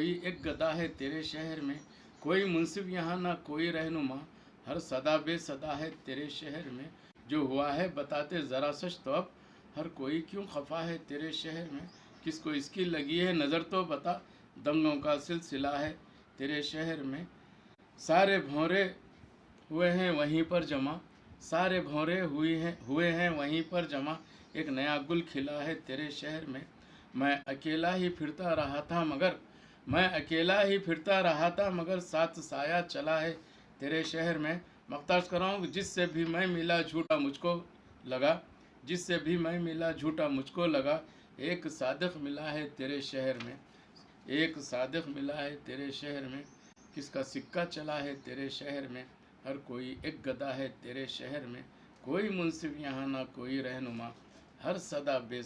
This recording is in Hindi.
कोई एक गदा है तेरे शहर में, कोई मुंसिफ यहाँ ना कोई रहनुमा, हर सदा बेसदा है तेरे शहर में। जो हुआ है बताते ज़रा सच तो अब, हर कोई क्यों खफा है तेरे शहर में। किसको इसकी लगी है नज़र तो बता, दंगों का सिलसिला है तेरे शहर में। सारे भौरे हुए हैं वहीं पर जमा, सारे भौरे हुए हैं वहीं पर जमा, एक नया गुल खिला है तेरे शहर में। मैं अकेला ही फिरता रहा था मगर, मैं अकेला ही फिरता रहा था मगर साथ साया चला है तेरे शहर में। मख्तार कर रहा हूँ, जिससे भी मैं मिला झूठा मुझको लगा, जिससे भी मैं मिला झूठा मुझको लगा, एक सादिक मिला है तेरे शहर में, एक सादिक मिला है तेरे शहर में। किसका सिक्का चला है तेरे शहर में, हर कोई एक गदा है तेरे शहर में, कोई मुंसिफ यहाँ ना कोई रहनुमा, हर सदा बे